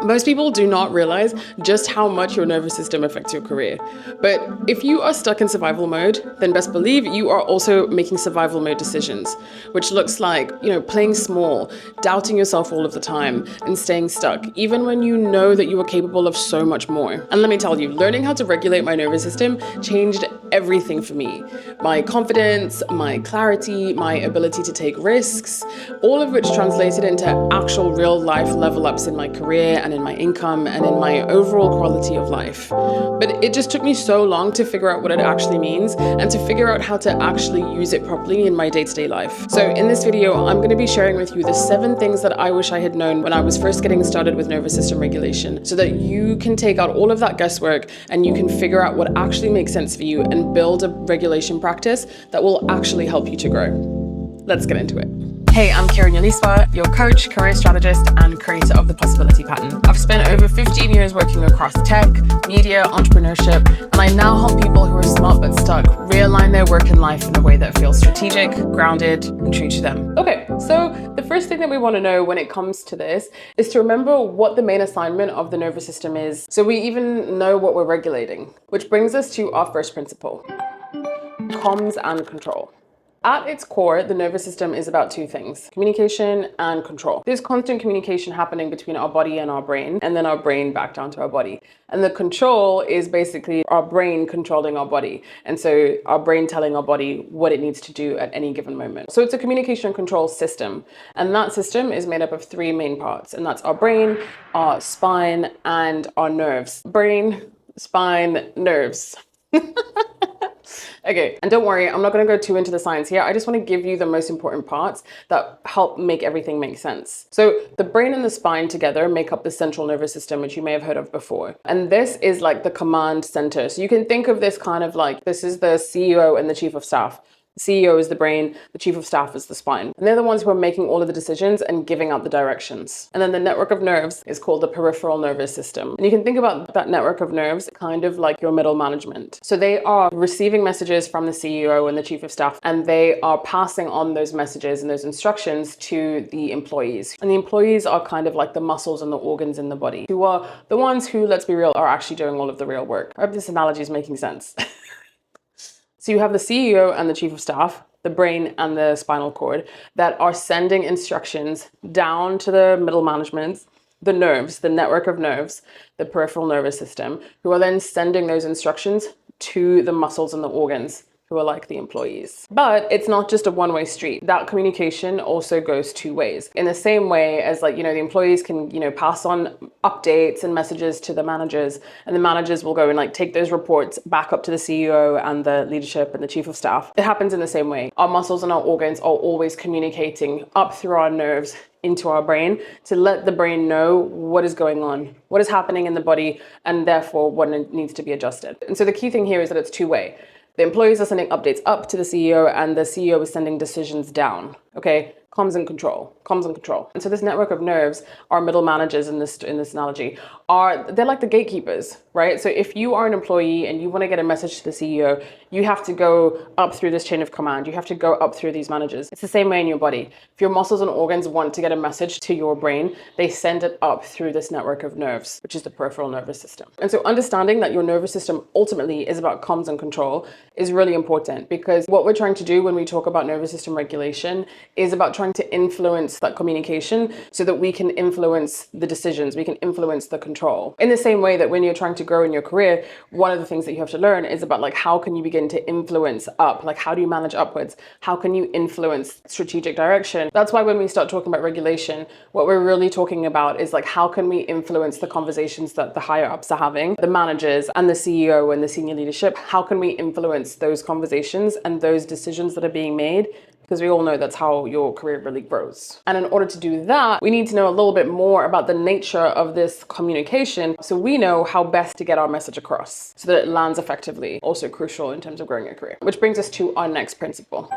Most people do not realize just how much your nervous system affects your career. But if you are stuck in survival mode, then best believe you are also making survival mode decisions, which looks like, playing small, doubting yourself all of the time, and staying stuck, even when you know that you are capable of so much more. And let me tell you, learning how to regulate my nervous system changed everything for me. My confidence, my clarity, my ability to take risks, all of which translated into actual real life level ups in my career and in my income and in my overall quality of life. But it just took me so long to figure out what it actually means and to figure out how to actually use it properly in my day-to-day life. So in this video, I'm going to be sharing with you the 7 things that I wish I had known when I was first getting started with nervous system regulation, so that you can take out all of that guesswork and you can figure out what actually makes sense for you and build a regulation practice that will actually help you to grow. Let's get into it. Hey, I'm Karen Yoliswa, your coach, career strategist, and creator of the Possibility Pattern. I've spent over 15 years working across tech, media, entrepreneurship, and I now help people who are smart but stuck realign their work and life in a way that feels strategic, grounded, and true to them. Okay, so the first thing that we want to know when it comes to this is to remember what the main assignment of the nervous system is, so we even know what we're regulating. Which brings us to our first principle: comms and control. At its core, the nervous system is about 2 things: communication and control. There's constant communication happening between our body and our brain, and then our brain back down to our body. And the control is basically our brain controlling our body. And so our brain telling our body what it needs to do at any given moment. So it's a communication control system. And that system is made up of 3 main parts. And that's our brain, our spine, and our nerves. Brain, spine, nerves. Okay, and don't worry, I'm not going to go too into the science here. I just want to give you the most important parts that help make everything make sense. So the brain and the spine together make up the central nervous system, which you may have heard of before. And this is like the command center. So you can think of this kind of like, this is the CEO and the chief of staff. The CEO is the brain, the chief of staff is the spine. And they're the ones who are making all of the decisions and giving out the directions. And then the network of nerves is called the peripheral nervous system. And you can think about that network of nerves kind of like your middle management. So they are receiving messages from the CEO and the chief of staff, and they are passing on those messages and those instructions to the employees. And the employees are kind of like the muscles and the organs in the body, who are the ones who, let's be real, are actually doing all of the real work. I hope this analogy is making sense. So you have the CEO and the chief of staff, the brain and the spinal cord, that are sending instructions down to the middle management, the nerves, the network of nerves, the peripheral nervous system, who are then sending those instructions to the muscles and the organs, who are like the employees. But it's not just a one-way street. That communication also goes 2 ways. In the same way as the employees can, pass on updates and messages to the managers, and the managers will go and take those reports back up to the CEO and the leadership and the chief of staff. It happens in the same way. Our muscles and our organs are always communicating up through our nerves into our brain to let the brain know what is going on, what is happening in the body, and therefore what needs to be adjusted. And so the key thing here is that it's 2-way. The employees are sending updates up to the CEO, and the CEO is sending decisions down. Okay, comms and control. And so this network of nerves, our middle managers in this analogy, they're like the gatekeepers, right? So if you are an employee and you want to get a message to the CEO, you have to go up through this chain of command. You have to go up through these managers. It's the same way in your body. If your muscles and organs want to get a message to your brain, they send it up through this network of nerves, which is the peripheral nervous system. And so understanding that your nervous system ultimately is about comms and control is really important, because what we're trying to do when we talk about nervous system regulation is about trying to influence that communication so that we can influence the decisions, we can influence the control. In the same way that when you're trying to grow in your career, one of the things that you have to learn is about how can you begin to influence up, how do you manage upwards? How can you influence strategic direction? That's why when we start talking about regulation, what we're really talking about is how can we influence the conversations that the higher ups are having, the managers and the CEO and the senior leadership? How can we influence those conversations and those decisions that are being made? Because we all know that's how your career really grows. And in order to do that, we need to know a little bit more about the nature of this communication so we know how best to get our message across so that it lands effectively. Also crucial in terms of growing your career. Which brings us to our next principle.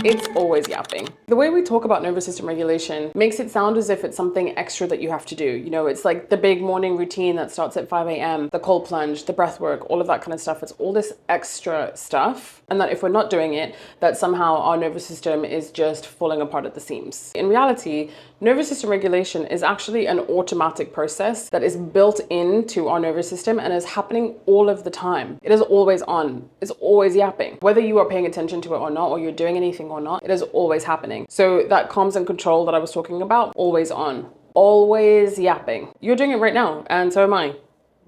It's always yapping. The way we talk about nervous system regulation makes it sound as if it's something extra that you have to do. It's like the big morning routine that starts at 5 a.m., the cold plunge, the breath work, all of that kind of stuff. It's all this extra stuff. And that if we're not doing it, that somehow our nervous system is just falling apart at the seams. In reality, Nervous system regulation is actually an automatic process that is built into our nervous system and is happening all of the time. It is always on. It's always yapping. Whether you are paying attention to it or not, or you're doing anything or not, it is always happening. So that calms and control that I was talking about, always on, always yapping. You're doing it right now, and so am I.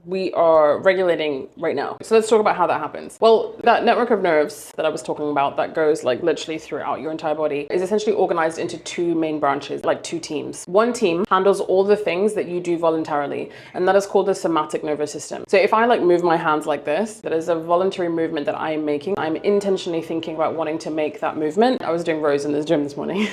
We are regulating right now. So let's talk about how that happens. Well, that network of nerves that I was talking about that goes like literally throughout your entire body is essentially organized into two main branches, like two teams. One team handles all the things that you do voluntarily, and that is called the somatic nervous system. So if I like move my hands like this, that is a voluntary movement that I am making. I'm intentionally thinking about wanting to make that movement. I was doing rows in this gym this morning.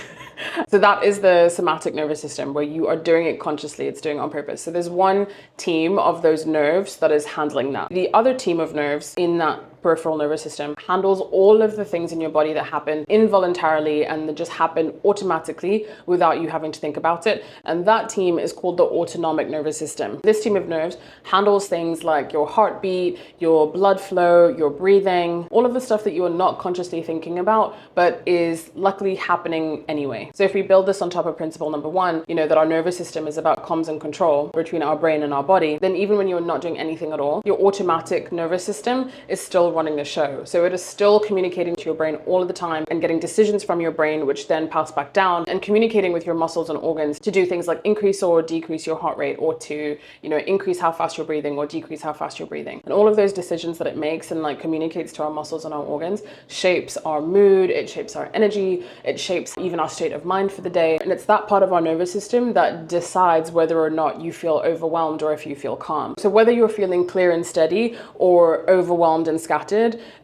So that is the somatic nervous system, where you are doing it consciously, it's doing it on purpose. So there's one team of those nerves that is handling that. The other team of nerves in that peripheral nervous system handles all of the things in your body that happen involuntarily and that just happen automatically without you having to think about it. And that team is called the autonomic nervous system. This team of nerves handles things like your heartbeat, your blood flow, your breathing, all of the stuff that you are not consciously thinking about, but is luckily happening anyway. So if we build this on top of principle number one, that our nervous system is about comms and control between our brain and our body, then even when you're not doing anything at all, your automatic nervous system is still running the show. So it is still communicating to your brain all of the time and getting decisions from your brain, which then pass back down and communicating with your muscles and organs to do things like increase or decrease your heart rate, or to, increase how fast you're breathing or decrease how fast you're breathing. And all of those decisions that it makes and like communicates to our muscles and our organs shapes our mood, it shapes our energy, it shapes even our state of mind for the day. And it's that part of our nervous system that decides whether or not you feel overwhelmed or if you feel calm. So whether you're feeling clear and steady or overwhelmed and scattered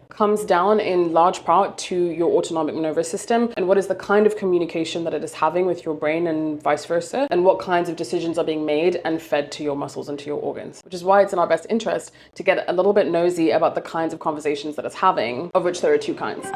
comes down in large part to your autonomic nervous system and what is the kind of communication that it is having with your brain and vice versa, and what kinds of decisions are being made and fed to your muscles and to your organs. Which is why it's in our best interest to get a little bit nosy about the kinds of conversations that it's having, of which there are two kinds: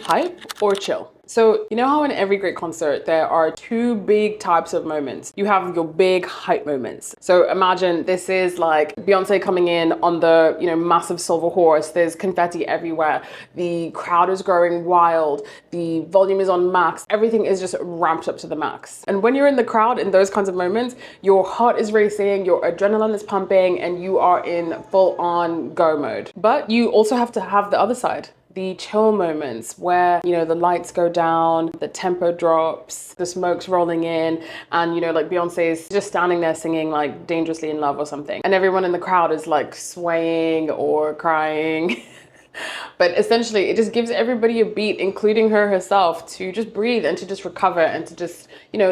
hype or chill. So you know how in every great concert there are two big types of moments. You have your big hype moments. So imagine this is like Beyonce coming in on the massive silver horse. There's confetti everywhere. The crowd is growing wild. The volume is on max. Everything is just ramped up to the max. And when you're in the crowd in those kinds of moments, your heart is racing, your adrenaline is pumping, and you are in full on go mode. But you also have to have the other side, the chill moments where, the lights go down, the tempo drops, the smoke's rolling in, and, like Beyonce's just standing there singing like Dangerously in Love or something. And everyone in the crowd is like swaying or crying. But essentially, it just gives everybody a beat, including her herself, to just breathe and to just recover and to just,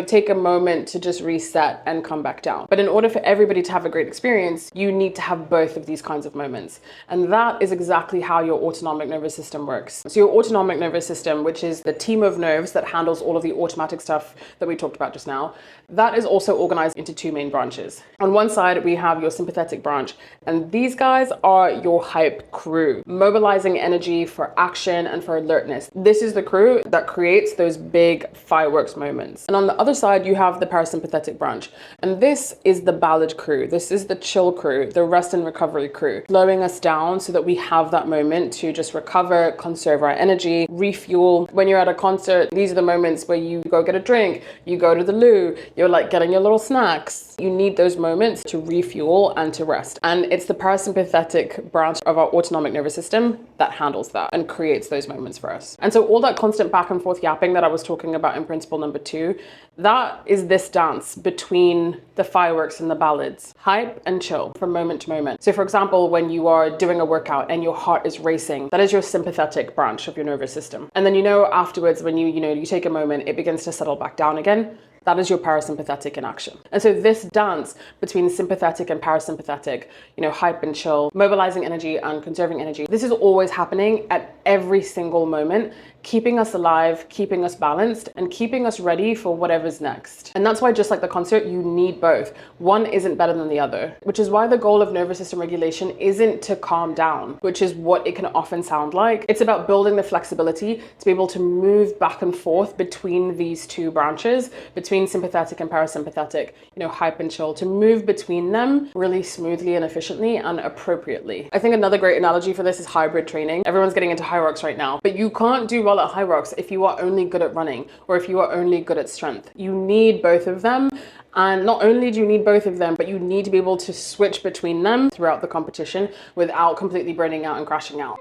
take a moment to just reset and come back down. But in order for everybody to have a great experience, you need to have both of these kinds of moments. And that is exactly how your autonomic nervous system works. So your autonomic nervous system, which is the team of nerves that handles all of the automatic stuff that we talked about just now, that is also organized into two main branches. On one side, we have your sympathetic branch, and these guys are your hype crew, mobilizing energy for action and for alertness. This is the crew that creates those big fireworks moments. And on the other side, you have the parasympathetic branch, and this is the ballad crew. This is the chill crew, the rest and recovery crew, slowing us down so that we have that moment to just recover, conserve our energy, refuel. When you're at a concert, these are the moments where you go get a drink, you go to the loo, you're like getting your little snacks. You need those moments to refuel and to rest. And it's the parasympathetic branch of our autonomic nervous system that handles that and creates those moments for us. And so all that constant back and forth yapping that I was talking about in principle number 2, that is this dance between the fireworks and the ballads, hype and chill from moment to moment. So for example, when you are doing a workout and your heart is racing, that is your sympathetic branch of your nervous system. And then afterwards, when you take a moment, it begins to settle back down again. That is your parasympathetic in action. And so this dance between sympathetic and parasympathetic, hype and chill, mobilizing energy and conserving energy, this is always happening at every single moment, keeping us alive, keeping us balanced, and keeping us ready for whatever's next. And that's why, just like the concert, you need both. One isn't better than the other, which is why the goal of nervous system regulation isn't to calm down, which is what it can often sound like. It's about building the flexibility to be able to move back and forth between these two branches, between sympathetic and parasympathetic, hype and chill, to move between them really smoothly and efficiently and appropriately. I think another great analogy for this is hybrid training. Everyone's getting into high rocks right now, but you can't do well well at high rocks if you are only good at running or if you are only good at strength. You need both of them. And not only do you need both of them, but you need to be able to switch between them throughout the competition without completely burning out and crashing out.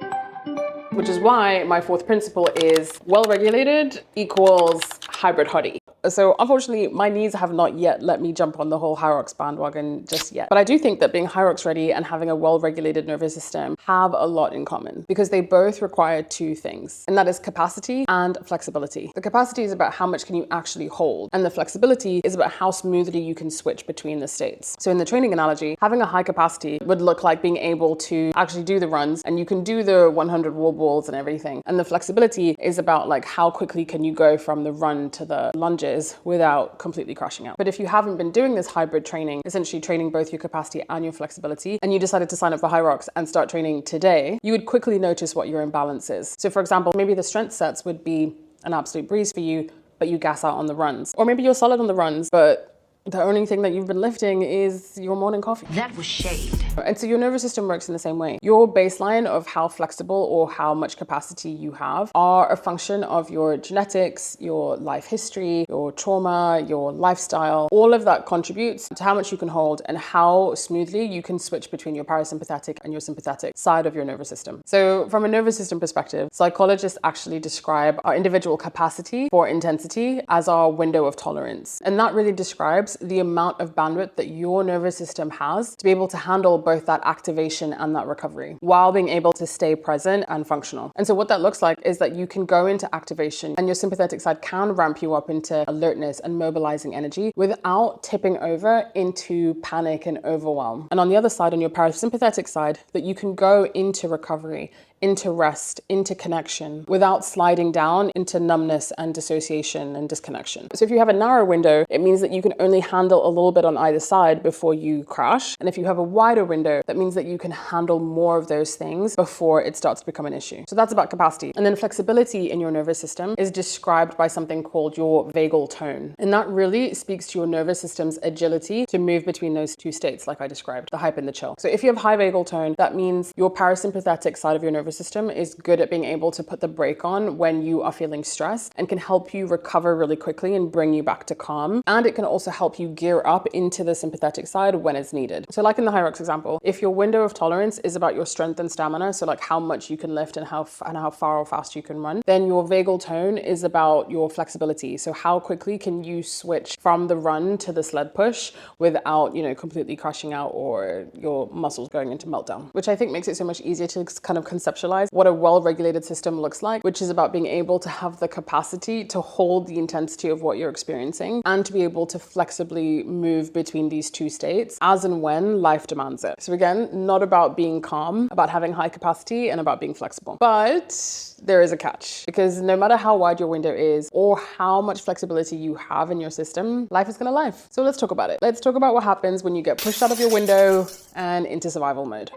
Which is why my fourth principle is well-regulated equals hybrid Hottie. So unfortunately, my knees have not yet let me jump on the whole Hyrox bandwagon just yet. But I do think that being Hyrox ready and having a well-regulated nervous system have a lot in common because they both require two things, and that is capacity and flexibility. The capacity is about how much can you actually hold, and the flexibility is about how smoothly you can switch between the states. So in the training analogy, having a high capacity would look like being able to actually do the runs, and you can do the 100 wall balls and everything. And the flexibility is about like how quickly can you go from the run to the lunges without completely crashing out. But if you haven't been doing this hybrid training, essentially training both your capacity and your flexibility, and you decided to sign up for Hyrox and start training today, you would quickly notice what your imbalance is. So for example, maybe the strength sets would be an absolute breeze for you, but you gas out on the runs. Or maybe you're solid on the runs, but the only thing that you've been lifting is your morning coffee. That was shade. And so your nervous system works in the same way. Your baseline of how flexible or how much capacity you have are a function of your genetics, your life history, your trauma, your lifestyle. All of that contributes to how much you can hold and how smoothly you can switch between your parasympathetic and your sympathetic side of your nervous system. So from a nervous system perspective, psychologists actually describe our individual capacity for intensity as our window of tolerance. And that really describes the amount of bandwidth that your nervous system has to be able to handle both that activation and that recovery while being able to stay present and functional. And so what that looks like is that you can go into activation and your sympathetic side can ramp you up into alertness and mobilizing energy without tipping over into panic and overwhelm. And on the other side, on your parasympathetic side, that you can go into recovery, into rest, into connection without sliding down into numbness and dissociation and disconnection. So if you have a narrow window, it means that you can only handle a little bit on either side before you crash. And if you have a wider window, that means that you can handle more of those things before it starts to become an issue. So that's about capacity. And then flexibility in your nervous system is described by something called your vagal tone. And that really speaks to your nervous system's agility to move between those two states, like I described, the hype and the chill. So if you have high vagal tone, that means your parasympathetic side of your nervous system is good at being able to put the brake on when you are feeling stressed and can help you recover really quickly and bring you back to calm. And it can also help you gear up into the sympathetic side when it's needed. So like in the Hyrox example, if your window of tolerance is about your strength and stamina, so like how much you can lift and how far or fast you can run, then your vagal tone is about your flexibility. So how quickly can you switch from the run to the sled push without, completely crashing out or your muscles going into meltdown, which I think makes it so much easier to kind of conceptualize what a well-regulated system looks like, which is about being able to have the capacity to hold the intensity of what you're experiencing and to be able to flexibly move between these two states as and when life demands it. So again, not about being calm, about having high capacity and about being flexible. But there is a catch, because no matter how wide your window is or how much flexibility you have in your system, life is gonna life. So let's talk about it. Let's talk about what happens when you get pushed out of your window and into survival mode.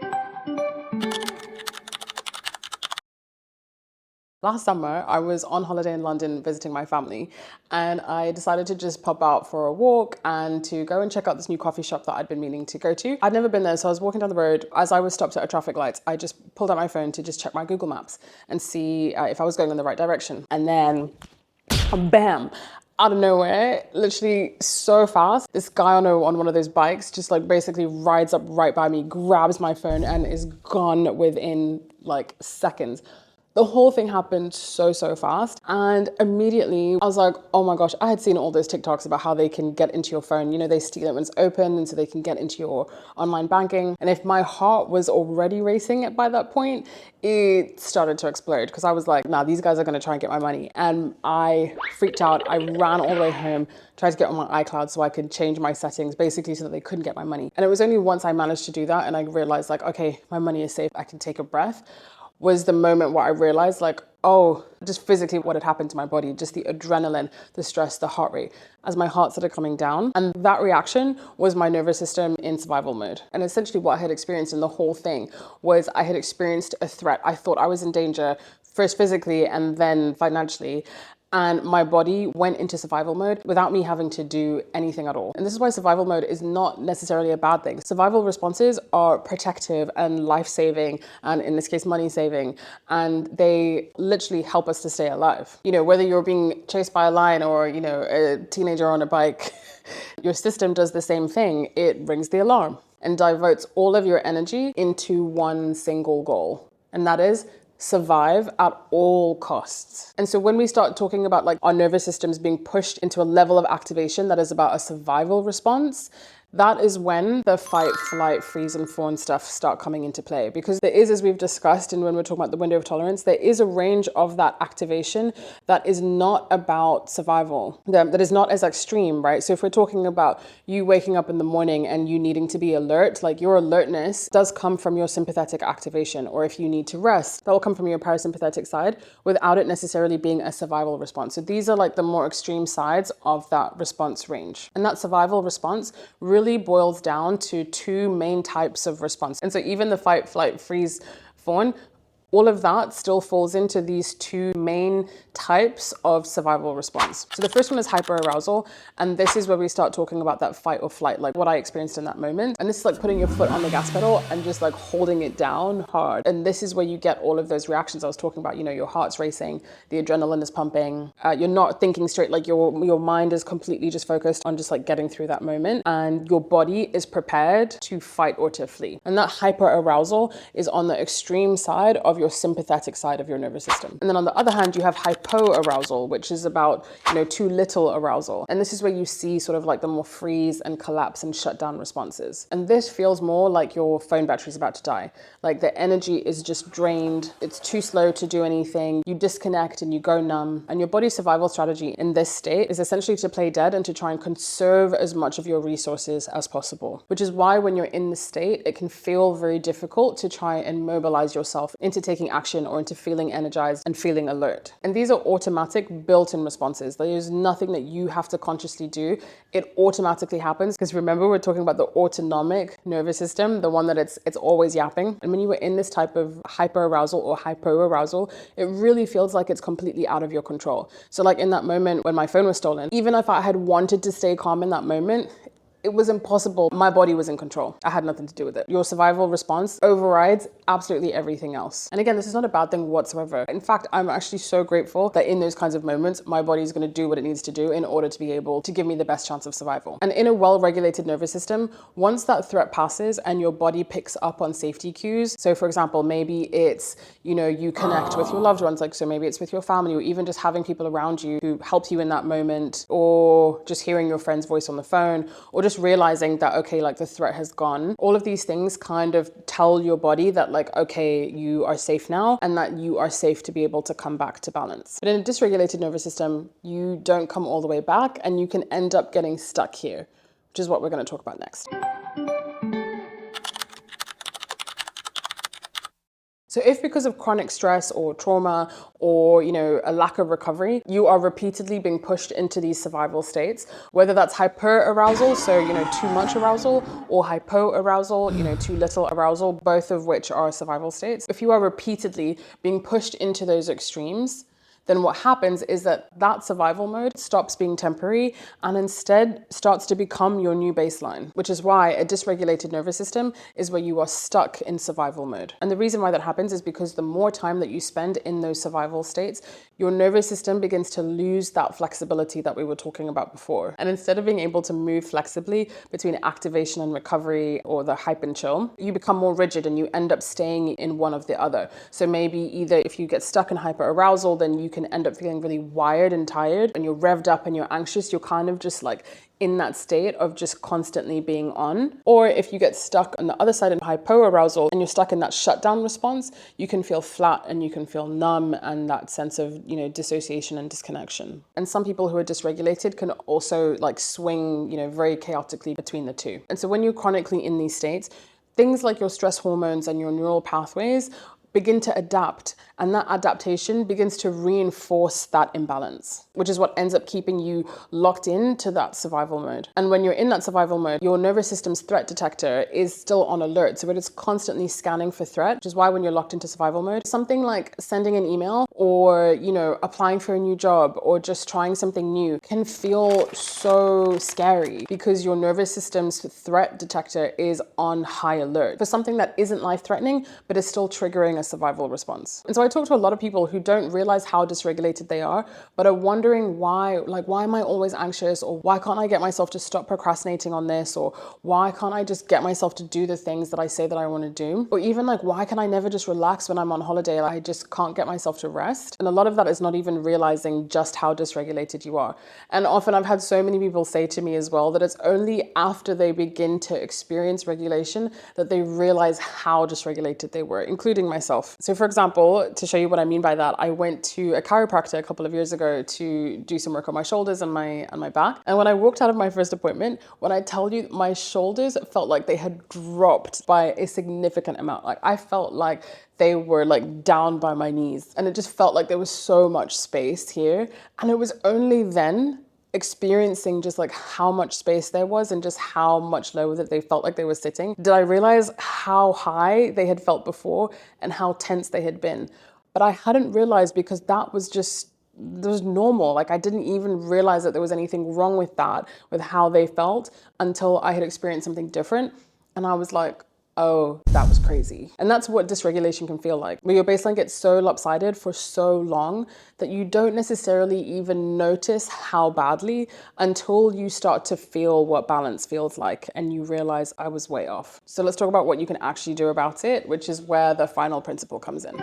Last summer, I was on holiday in London visiting my family, and I decided to just pop out for a walk and to go and check out this new coffee shop that I'd been meaning to go to. I'd never been there, so I was walking down the road. As I was stopped at a traffic light, I just pulled out my phone to just check my Google Maps and see if I was going in the right direction. And then, bam! Out of nowhere, literally so fast, this guy on one of those bikes just like basically rides up right by me, grabs my phone and is gone within like seconds. The whole thing happened so fast. And immediately I was like, oh my gosh, I had seen all those TikToks about how they can get into your phone. They steal it when it's open, and so they can get into your online banking. And if my heart was already racing by that point, it started to explode, because I was like, nah, these guys are gonna try and get my money. And I freaked out. I ran all the way home, tried to get on my iCloud so I could change my settings, basically so that they couldn't get my money. And it was only once I managed to do that and I realized like, okay, my money is safe, I can take a breath, was the moment where I realized like, oh, just physically what had happened to my body, just the adrenaline, the stress, the heart rate, as my heart started coming down. And that reaction was my nervous system in survival mode. And essentially what I had experienced in the whole thing was I had experienced a threat. I thought I was in danger, first physically and then financially. and my body went into survival mode without me having to do anything at all. And this is why survival mode is not necessarily a bad thing. Survival responses are protective and life-saving, and in this case, money-saving, and they literally help us to stay alive. You know, whether you're being chased by a lion or, you know, a teenager on a bike, your system does the same thing. It rings the alarm and diverts all of your energy into one single goal, and that is survive at all costs. And so when we start talking about like our nervous systems being pushed into a level of activation that is about a survival response, that is when the fight, flight, freeze, and fawn stuff start coming into play. Because there is, as we've discussed, and when we're talking about the window of tolerance, there is a range of that activation that is not about survival, that is not as extreme, right? So if we're talking about you waking up in the morning and you needing to be alert, like your alertness does come from your sympathetic activation. Or if you need to rest, that will come from your parasympathetic side without it necessarily being a survival response. So these are like the more extreme sides of that response range. And that survival response really boils down to two main types of response. And so even the fight, flight, freeze, fawn, all of that still falls into these two main types of survival response. So the first one is hyperarousal, and this is where we start talking about that fight or flight, like what I experienced in that moment. And this is like putting your foot on the gas pedal and just like holding it down hard. And this is where you get all of those reactions I was talking about. You know, your heart's racing, the adrenaline is pumping, you're not thinking straight, like your mind is completely just focused on just like getting through that moment, and your body is prepared to fight or to flee. And that hyperarousal is on the extreme side of your sympathetic side of your nervous system. And then on the other hand, you have hypoarousal, which is about, you know, too little arousal. And this is where you see sort of like the more freeze and collapse and shut down responses. And this feels more like your phone battery is about to die. Like the energy is just drained. It's too slow to do anything. You disconnect and you go numb. And your body's survival strategy in this state is essentially to play dead and to try and conserve as much of your resources as possible. Which is why when you're in this state, it can feel very difficult to try and mobilize yourself into taking action or into feeling energized and feeling alert. And these are automatic built-in responses. There's nothing that you have to consciously do. It automatically happens, because remember, we're talking about the autonomic nervous system, the one that it's always yapping. And when you were in this type of hyperarousal or hypoarousal, it really feels like it's completely out of your control. So like in that moment when my phone was stolen, even if I had wanted to stay calm in that moment, it was impossible. My body was in control. I had nothing to do with it. Your survival response overrides absolutely everything else. And again, this is not a bad thing whatsoever. In fact, I'm actually so grateful that in those kinds of moments, my body is going to do what it needs to do in order to be able to give me the best chance of survival. And in a well-regulated nervous system, once that threat passes and your body picks up on safety cues, so for example, maybe it's, you know, you connect with your loved ones, like, so maybe it's with your family, or even just having people around you who help you in that moment, or just hearing your friend's voice on the phone, or just realizing that, okay, like the threat has gone. All of these things kind of tell your body that like, okay, you are safe now, and that you are safe to be able to come back to balance. But in a dysregulated nervous system, you don't come all the way back, and you can end up getting stuck here, which is what we're going to talk about next. So if because of chronic stress or trauma or, you know, a lack of recovery, you are repeatedly being pushed into these survival states, whether that's hyperarousal, so, you know, too much arousal, or hypoarousal, you know, too little arousal, both of which are survival states. If you are repeatedly being pushed into those extremes, then what happens is that survival mode stops being temporary and instead starts to become your new baseline, which is why a dysregulated nervous system is where you are stuck in survival mode. And the reason why that happens is because the more time that you spend in those survival states, your nervous system begins to lose that flexibility that we were talking about before. And instead of being able to move flexibly between activation and recovery, or the hype and chill, you become more rigid and you end up staying in one of the other. So maybe either if you get stuck in hyperarousal, then you can end up feeling really wired and tired, and you're revved up and you're anxious. You're kind of just like in that state of just constantly being on. Or if you get stuck on the other side in hypoarousal and you're stuck in that shutdown response, you can feel flat and you can feel numb, and that sense of, you know, dissociation and disconnection. And some people who are dysregulated can also like swing, you know, very chaotically between the two. And so when you're chronically in these states, things like your stress hormones and your neural pathways begin to adapt, and that adaptation begins to reinforce that imbalance, which is what ends up keeping you locked into that survival mode. And when you're in that survival mode, your nervous system's threat detector is still on alert, so it is constantly scanning for threat, which is why when you're locked into survival mode, something like sending an email or, applying for a new job or just trying something new can feel so scary because your nervous system's threat detector is on high alert for something that isn't life-threatening, but is still triggering a survival response. And so I talk to a lot of people who don't realize how dysregulated they are, but are wondering why am I always anxious, or why can't I get myself to stop procrastinating on this, or why can't I just get myself to do the things that I say that I want to do, or even why can I never just relax when I'm on holiday? I just can't get myself to rest. And a lot of that is not even realizing just how dysregulated you are. And often I've had so many people say to me as well that it's only after they begin to experience regulation that they realize how dysregulated they were, including myself. So for example, to show you what I mean by that, I went to a chiropractor a couple of years ago to do some work on my shoulders and my back. And when I walked out of my first appointment, when I tell you my shoulders felt like they had dropped by a significant amount. I felt like they were down by my knees, and it just felt like there was so much space here. And it was only then, experiencing just how much space there was and just how much lower that they felt like they were sitting, did I realize how high they had felt before and how tense they had been. But I hadn't realized, because that was normal. I didn't even realize that there was anything wrong with that, with how they felt, until I had experienced something different. And I was like, oh, that was crazy. And that's what dysregulation can feel like, where your baseline gets so lopsided for so long that you don't necessarily even notice how badly until you start to feel what balance feels like and you realize I was way off. So let's talk about what you can actually do about it, which is where the final principle comes in.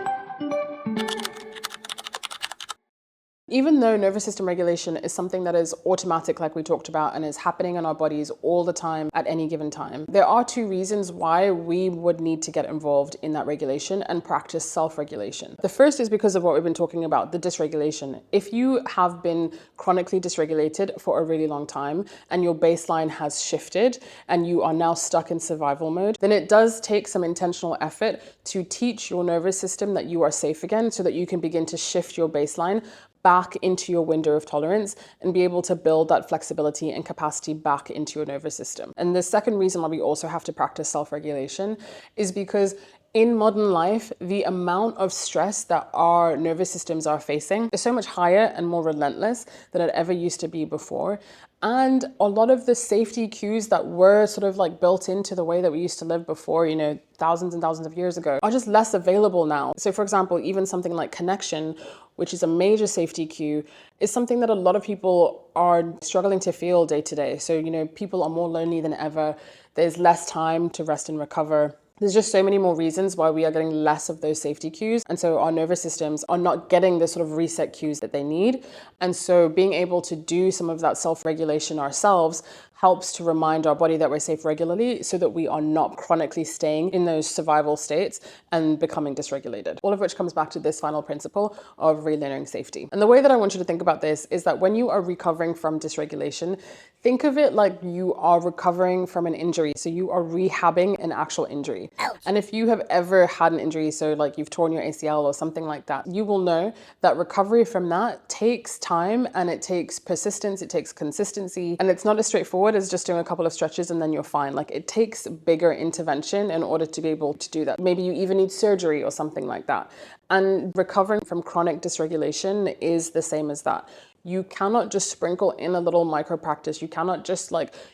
Even though nervous system regulation is something that is automatic, like we talked about, and is happening in our bodies all the time at any given time, there are two reasons why we would need to get involved in that regulation and practice self-regulation. The first is because of what we've been talking about, the dysregulation. If you have been chronically dysregulated for a really long time and your baseline has shifted and you are now stuck in survival mode, then it does take some intentional effort to teach your nervous system that you are safe again, so that you can begin to shift your baseline back into your window of tolerance and be able to build that flexibility and capacity back into your nervous system. And the second reason why we also have to practice self-regulation is because in modern life, the amount of stress that our nervous systems are facing is so much higher and more relentless than it ever used to be before. And a lot of the safety cues that were sort of built into the way that we used to live before, thousands and thousands of years ago, are just less available now. So for example, even something like connection, which is a major safety cue, is something that a lot of people are struggling to feel day to day. So, people are more lonely than ever. There's less time to rest and recover. There's just so many more reasons why we are getting less of those safety cues. And so our nervous systems are not getting the sort of reset cues that they need. And so being able to do some of that self-regulation ourselves helps to remind our body that we're safe regularly, so that we are not chronically staying in those survival states and becoming dysregulated. All of which comes back to this final principle of relearning safety. And the way that I want you to think about this is that when you are recovering from dysregulation, think of it like you are recovering from an injury. So you are rehabbing an actual injury. Ouch. And if you have ever had an injury, so you've torn your ACL or something like that, you will know that recovery from that takes time, and it takes persistence, it takes consistency, and it's not as straightforward as just doing a couple of stretches and then you're fine. It takes bigger intervention in order to be able to do that. Maybe you even need surgery or something like that. And recovering from chronic dysregulation is the same as that. You cannot just sprinkle in a little micro practice. You cannot just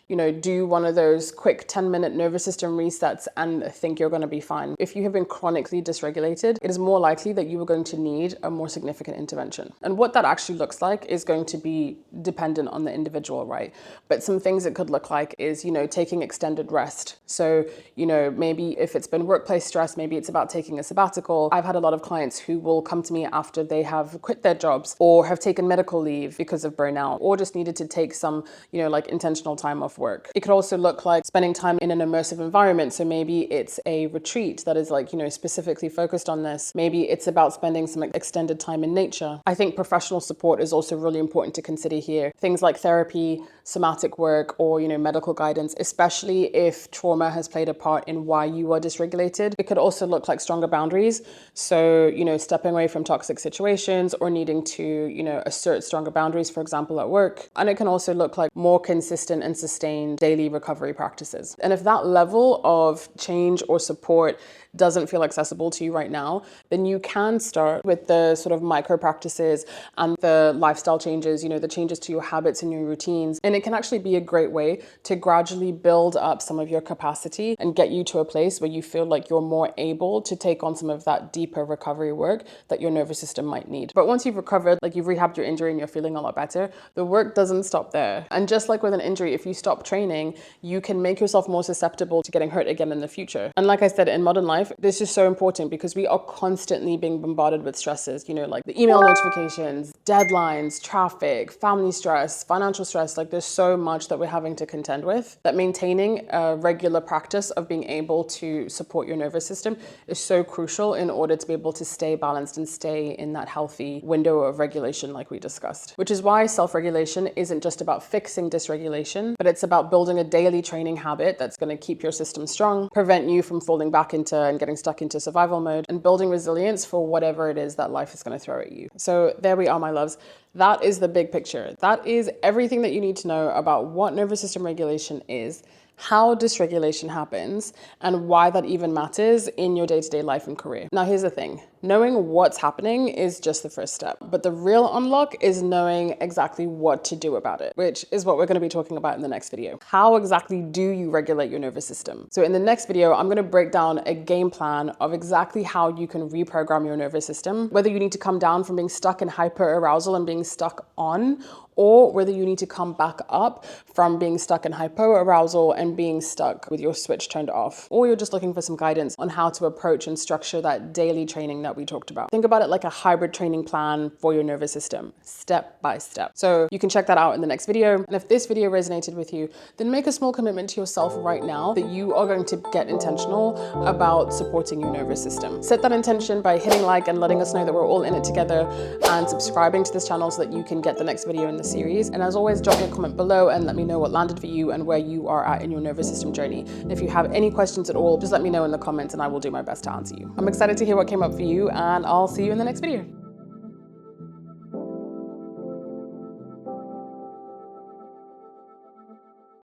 do one of those quick 10-minute nervous system resets and think you're going to be fine. If you have been chronically dysregulated, it is more likely that you are going to need a more significant intervention. And what that actually looks like is going to be dependent on the individual, right? But some things it could look like is, taking extended rest. So, maybe if it's been workplace stress, maybe it's about taking a sabbatical. I've had a lot of clients who will come to me after they have quit their jobs or have taken medical leave because of burnout, or just needed to take some, intentional time off work. It could also look like spending time in an immersive environment. So maybe it's a retreat that is specifically focused on this. Maybe it's about spending some extended time in nature. I think professional support is also really important to consider here. Things like therapy, somatic work, or, medical guidance, especially if trauma has played a part in why you are dysregulated. It could also look like stronger boundaries. So, stepping away from toxic situations or needing to, assert stronger stronger boundaries, for example, at work. And it can also look like more consistent and sustained daily recovery practices. And if that level of change or support doesn't feel accessible to you right now, then you can start with the sort of micro practices and the lifestyle changes, the changes to your habits and your routines. And it can actually be a great way to gradually build up some of your capacity and get you to a place where you feel like you're more able to take on some of that deeper recovery work that your nervous system might need. But once you've recovered, like you've rehabbed your injury and you're feeling a lot better, the work doesn't stop there. And just like with an injury, if you stop training, you can make yourself more susceptible to getting hurt again in the future. And like I said, in modern life, this is so important because we are constantly being bombarded with stresses, like the email notifications, deadlines, traffic, family stress, financial stress. Like there's so much that we're having to contend with, that maintaining a regular practice of being able to support your nervous system is so crucial in order to be able to stay balanced and stay in that healthy window of regulation like we discussed. Which is why self-regulation isn't just about fixing dysregulation, but it's about building a daily training habit that's going to keep your system strong, prevent you from falling back into and getting stuck into survival mode, and building resilience for whatever it is that life is going to throw at you. So there we are, my loves. That is the big picture. That is everything that you need to know about what nervous system regulation is, how dysregulation happens, and why that even matters in your day-to-day life and career. Now, here's the thing. Knowing what's happening is just the first step, but the real unlock is knowing exactly what to do about it, which is what we're going to be talking about in the next video. How exactly do you regulate your nervous system? So in the next video, I'm going to break down a game plan of exactly how you can reprogram your nervous system, whether you need to come down from being stuck in hyperarousal and being stuck on, or whether you need to come back up from being stuck in hypoarousal and being stuck with your switch turned off, or you're just looking for some guidance on how to approach and structure that daily training that we talked about. Think about it like a hybrid training plan for your nervous system, step by step. So you can check that out in the next video. And if this video resonated with you, then make a small commitment to yourself right now that you are going to get intentional about supporting your nervous system. Set that intention by hitting like and letting us know that we're all in it together, and subscribing to this channel so that you can get the next video in the series. And as always, drop me a comment below and let me know what landed for you and where you are at in your nervous system journey. And if you have any questions at all, just let me know in the comments and I will do my best to answer you. I'm excited to hear what came up for you, and I'll see you in the next video.